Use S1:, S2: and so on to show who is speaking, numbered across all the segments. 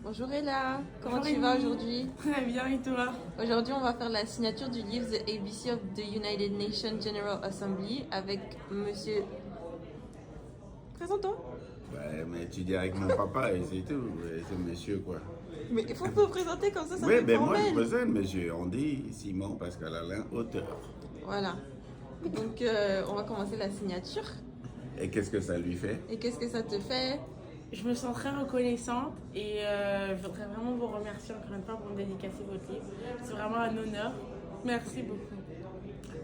S1: Bonjour Ella, comment
S2: Bonjour
S1: tu vas
S2: Amy.
S1: aujourd'hui?
S2: Très bien, et toi?
S1: Aujourd'hui, on va faire la signature du livre The ABC of the United Nations General Assembly avec monsieur. Présente-toi.
S3: Ouais, mais tu dis avec mon papa et c'est tout. Ouais, c'est monsieur quoi.
S1: Mais il faut te présenter comme ça
S3: Oui,
S1: fait
S3: ben moi je
S1: formel.
S3: présente monsieur. On dit Simon Pascal Alain, auteur.
S1: Voilà. Donc, on va commencer la signature.
S3: Et qu'est-ce que ça lui fait?
S1: Et qu'est-ce que ça te fait?
S2: Je me sens très reconnaissante et je voudrais vraiment vous remercier encore une fois pour me dédicacer votre livre. C'est vraiment un honneur. Merci beaucoup.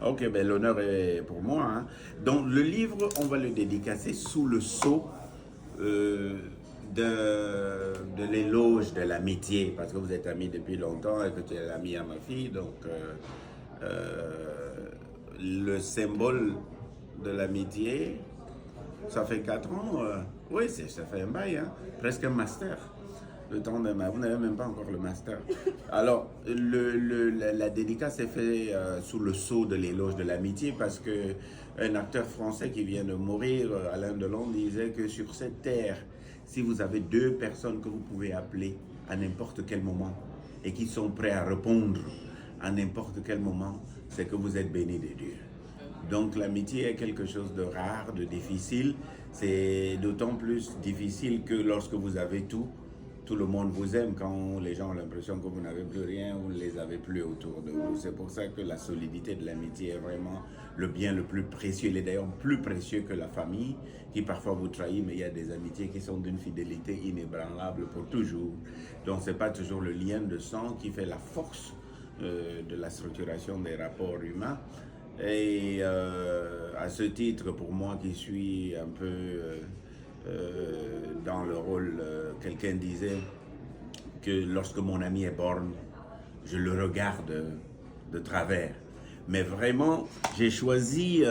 S3: Ok, ben l'honneur est pour moi, hein. Donc le livre, on va le dédicacer sous le sceau euh, de l'éloge de l'amitié, parce que vous êtes amis depuis longtemps et que tu es l'ami à ma fille. Donc le symbole de l'amitié, ça fait 4 ans. Oui, ça fait un bail, hein, presque un master. Le temps de vous n'avez même pas encore le master. Alors, la dédicace est faite sous le sceau de l'éloge de l'amitié parce que un acteur français qui vient de mourir, Alain Delon, disait que sur cette terre, si vous avez 2 personnes que vous pouvez appeler à n'importe quel moment et qui sont prêts à répondre à n'importe quel moment, c'est que vous êtes béni de Dieu. Donc l'amitié est quelque chose de rare, de difficile. C'est d'autant plus difficile que lorsque vous avez tout le monde vous aime. Quand les gens ont l'impression que vous n'avez plus rien, vous ne les avez plus autour de vous. C'est pour ça que la solidité de l'amitié est vraiment le bien le plus précieux. Il est d'ailleurs plus précieux que la famille, qui parfois vous trahit, mais il y a des amitiés qui sont d'une fidélité inébranlable pour toujours. Donc ce n'est pas toujours le lien de sang qui fait la force de la structuration des rapports humains. Et à ce titre, pour moi qui suis un peu dans le rôle, quelqu'un disait que lorsque mon ami est borgne, je le regarde de travers. Mais vraiment, j'ai choisi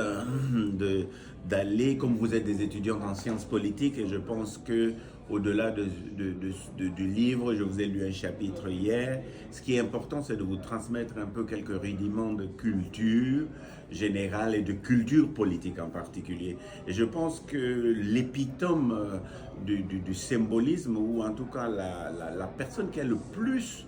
S3: d'aller, comme vous êtes des étudiants en sciences politiques, et je pense que au-delà du livre, je vous ai lu un chapitre hier, ce qui est important, c'est de vous transmettre un peu quelques rudiments de culture générale et de culture politique en particulier. Et je pense que l'épitome du symbolisme, ou en tout cas la personne qui a le plus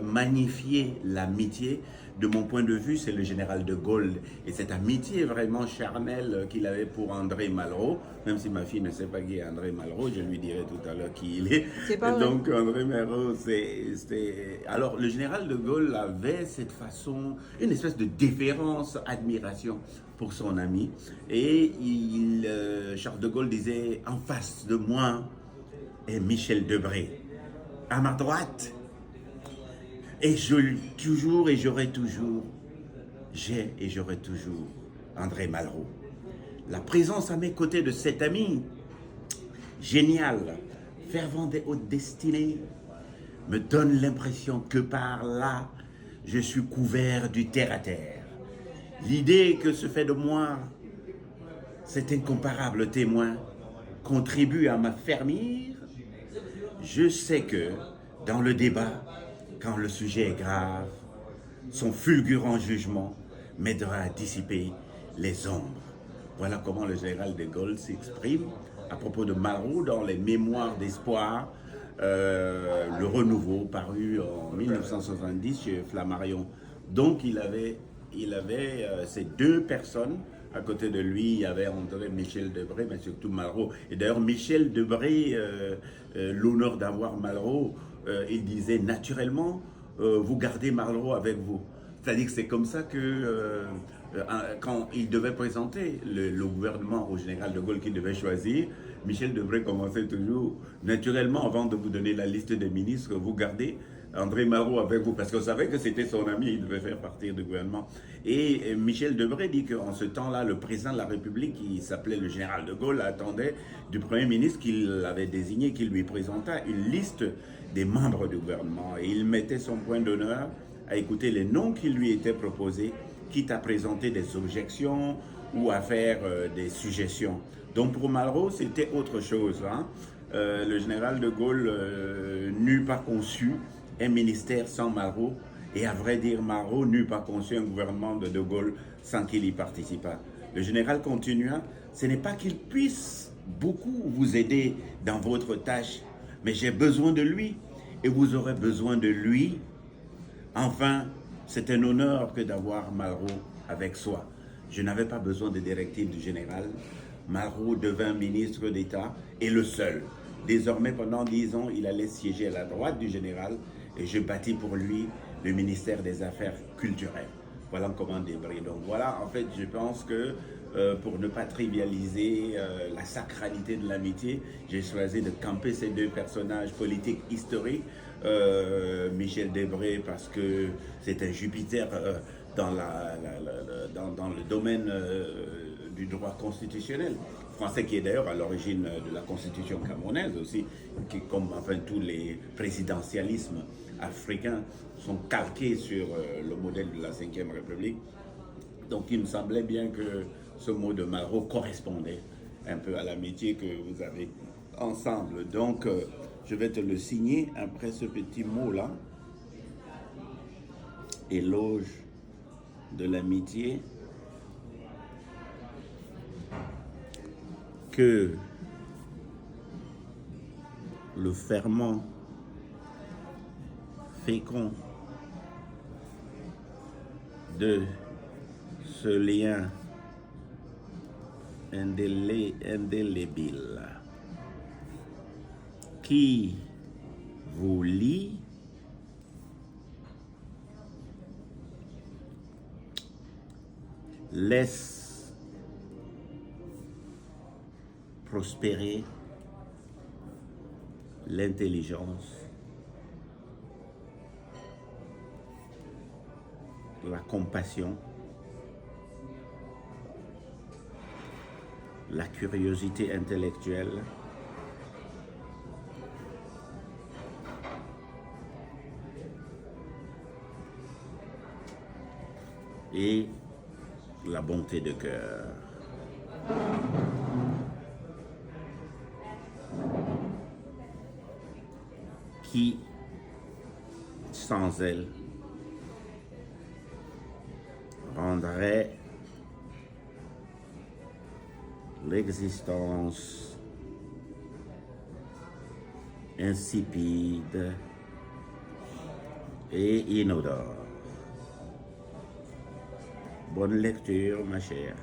S3: magnifier l'amitié, de mon point de vue, c'est le général de Gaulle. Et cette amitié vraiment charnelle qu'il avait pour André Malraux, même si ma fille ne sait pas qui est André Malraux, je lui dirai tout à l'heure qui il est.
S1: C'est pas vrai.
S3: Donc André Malraux, c'était... Alors le général de Gaulle avait cette façon, une espèce de déférence, admiration pour son ami. Et Charles de Gaulle disait, en face de moi est Michel Debré. À ma droite, et toujours et j'aurai toujours, j'ai et j'aurai toujours André Malraux. La présence à mes côtés de cet ami, génial, fervent des hautes destinées, me donne l'impression que par là, je suis couvert du terre à terre. L'idée que se fait de moi cet incomparable témoin contribue à m'affermir. Je sais que dans le débat, quand le sujet est grave, son fulgurant jugement m'aidera à dissiper les ombres. Voilà comment le général de Gaulle s'exprime à propos de Malraux dans les Mémoires d'espoir, le renouveau paru en 1970 chez Flammarion. Donc il avait ces 2 personnes. À côté de lui, il y avait André Michel Debré, mais surtout Malraux. Et d'ailleurs, Michel Debré, l'honneur d'avoir Malraux, il disait naturellement, vous gardez Malraux avec vous. C'est-à-dire que c'est comme ça que quand il devait présenter le gouvernement au général de Gaulle qu'il devait choisir, Michel Debré commençait toujours, naturellement, avant de vous donner la liste des ministres, vous gardez André Malraux avec vous, parce qu'on savait que c'était son ami, il devait faire partie du gouvernement. Et Michel Debré dit qu'en ce temps-là, le président de la République, qui s'appelait le général de Gaulle, attendait du Premier ministre qu'il avait désigné, qu'il lui présentât une liste des membres du gouvernement. Et il mettait son point d'honneur à écouter les noms qui lui étaient proposés, quitte à présenter des objections ou à faire des suggestions. Donc pour Malraux, c'était autre chose, hein. Le général de Gaulle n'eût pas conçu un ministère sans Malraux, et à vrai dire, Malraux n'eût pas conçu un gouvernement de Gaulle sans qu'il y participât. Le général continua, ce n'est pas qu'il puisse beaucoup vous aider dans votre tâche, Mais j'ai besoin de lui et vous aurez besoin de lui. Enfin, c'est un honneur que d'avoir Malraux avec soi. Je n'avais pas besoin de directives du général. Malraux devint ministre d'État et le seul. Désormais, pendant 10 ans, il allait siéger à la droite du général et je bâtis pour lui le ministère des Affaires culturelles. Voilà comment Debré. Donc voilà, en fait, je pense que pour ne pas trivialiser la sacralité de l'amitié, j'ai choisi de camper ces deux personnages politiques historiques. Michel Debré parce que c'est un Jupiter dans le domaine du droit constitutionnel français, qui est d'ailleurs à l'origine de la constitution camerounaise aussi, qui, comme enfin tous les présidentialismes africains, sont calqués sur le modèle de la Ve République. Donc il me semblait bien que ce mot de Malraux correspondait un peu à l'amitié que vous avez ensemble. Donc je vais te le signer après ce petit mot-là. Éloge de l'amitié. Que le ferment fécond de ce lien indélébile qui vous lie laisse prospérer l'intelligence, la compassion, la curiosité intellectuelle, et la bonté de cœur. Qui, sans elle, rendrait l'existence insipide et inodore. Bonne lecture, ma chère.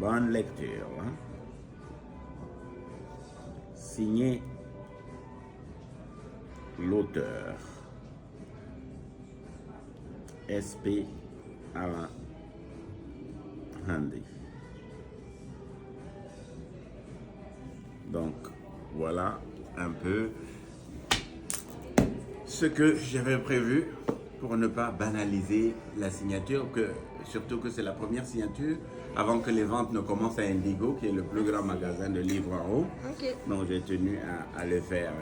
S3: Bonne lecture. Hein? Signé l'auteur. SP Alain Handy. Donc, voilà un peu ce que j'avais prévu pour ne pas banaliser la signature, surtout que c'est la première signature avant que les ventes ne commencent à Indigo, qui est le plus grand magasin de livres en haut.
S1: Ok.
S3: Donc, j'ai tenu à le faire.